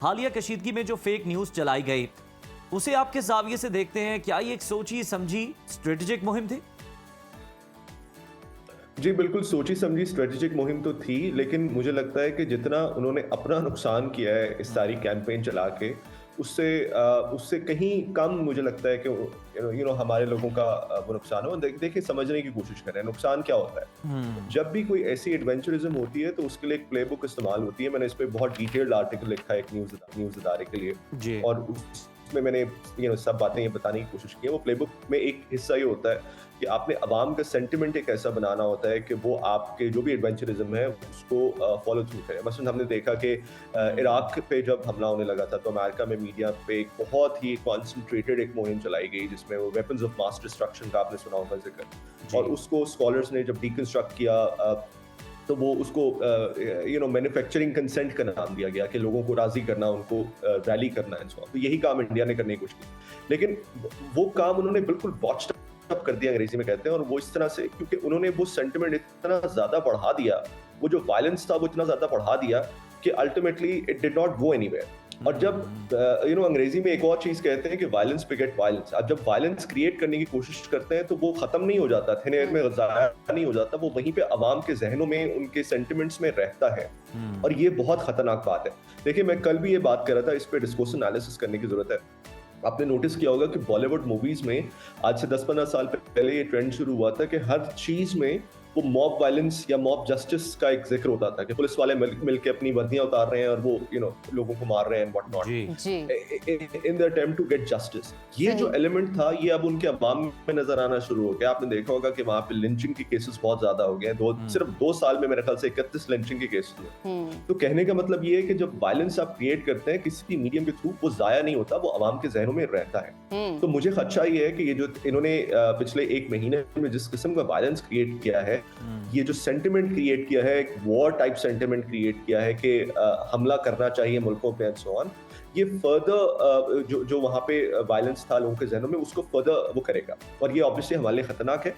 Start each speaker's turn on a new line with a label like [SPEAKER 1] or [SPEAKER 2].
[SPEAKER 1] हालिया कशीदगी में जो फेक न्यूज चलाई गई, उसे आप किस जाविये से देखते हैं? क्या ये एक सोची समझी स्ट्रेटेजिक मुहिम थी?
[SPEAKER 2] जी, बिल्कुल सोची समझी स्ट्रेटेजिक मुहिम तो थी, लेकिन मुझे लगता है कि जितना उन्होंने अपना नुकसान किया है इस सारी कैंपेन चला के, उससे कहीं कम मुझे लगता है कि हमारे लोगों का वो नुकसान हो। देखिए, समझने की कोशिश करें नुकसान क्या होता है। जब भी कोई ऐसी एडवेंचरिज्म होती है तो उसके लिए एक प्लेबुक इस्तेमाल होती है। मैंने इस पे बहुत डिटेल्ड आर्टिकल लिखा है एक न्यूज़ इदारे के लिए,
[SPEAKER 1] जी।
[SPEAKER 2] और उसमें मैंने सब बातें ये बताने की कोशिश की है। वो प्लेबुक में एक हिस्सा ये होता है कि आपने अवाम का सेंटिमेंट एक ऐसा बनाना होता है कि वो आपके जो भी एडवेंचरिज्म है उसको फॉलो थ्रू करे। मसलन हमने देखा कि इराक पे जब हमला होने लगा था तो अमेरिका में मीडिया पे एक बहुत ही कॉन्सेंट्रेटेड एक मुहिम चलाई गई जिसमें वो वेपन्स ऑफ मास डिस्ट्रक्शन का आपने सुना होगा जिक्र, और उसको स्कॉलर्स ने जब डिकंस्ट्रक्ट किया तो वो उसको मैन्युफैक्चरिंग कंसेंट का नाम दिया गया कि लोगों को राजी करना, उनको रैली करना है। तो यही काम इंडिया ने करने की कोशिश की, लेकिन वो काम उन्होंने बिल्कुल बॉच्ड अप कर दिया, अंग्रेजी में कहते हैं। और वो इस तरह से, क्योंकि उन्होंने वो सेंटिमेंट इतना ज्यादा बढ़ा दिया, वो जो वायलेंस था वो इतना ज्यादा बढ़ा दिया कि ultimately it did not go anywhere. और जब अंग्रेजी में एक और चीज कहते हैं कि वायलेंस बेगेट वायलेंस। अब जब वायलेंस क्रिएट करने की कोशिश करते हैं तो वो खत्म नहीं हो जाता, थिन एयर में जाया नहीं हो जाता, वो वहीं पे अवाम के जहनों में, उनके सेंटिमेंट्स में रहता है। और ये बहुत खतरनाक बात है। देखिए, मैं कल भी ये बात कर रहा था, इस पे डिस्कोर्स एनालिसिस करने की जरूरत है। आपने नोटिस किया होगा कि बॉलीवुड मूवीज में आज से 10-15 साल पहले ये ट्रेंड शुरू हुआ था कि हर चीज में वो मॉब वायलेंस या मॉब जस्टिस का एक जिक्र होता था कि पुलिस वाले मिलके अपनी वर्दियां उतार रहे हैं और वो लोगों को मार रहे हैं, what not, in the attempt to get justice. ये जो एलिमेंट था ये अब उनके अवाम में नजर आना शुरू हो गया। आपने देखा होगा कि वहां पे लिंचिंग के केसेस बहुत ज्यादा हो गए हैं। सिर्फ 2 साल में मेरे ख्याल से 31 लिंचिंग के केसेस हुए। तो कहने का मतलब ये है कि जब वायलेंस आप क्रिएट करते हैं किसी भी मीडियम के थ्रू, वो जाया नहीं होता, वो अवाम के जहनों में रहता है। तो मुझे खदशा ये है कि ये जो इन्होंने पिछले 1 महीने में जिस किस्म का वायलेंस क्रिएट किया है, ये जो सेंटिमेंट क्रिएट किया है, एक वॉर टाइप सेंटिमेंट क्रिएट किया है कि हमला करना चाहिए मुल्कों पे एंड सो ऑन, ये फर्दर जो वहां पे वायलेंस था लोगों के जहनों में, उसको फर्दर वो करेगा। और ये ऑब्वियसली हमारे लिए खतरनाक है।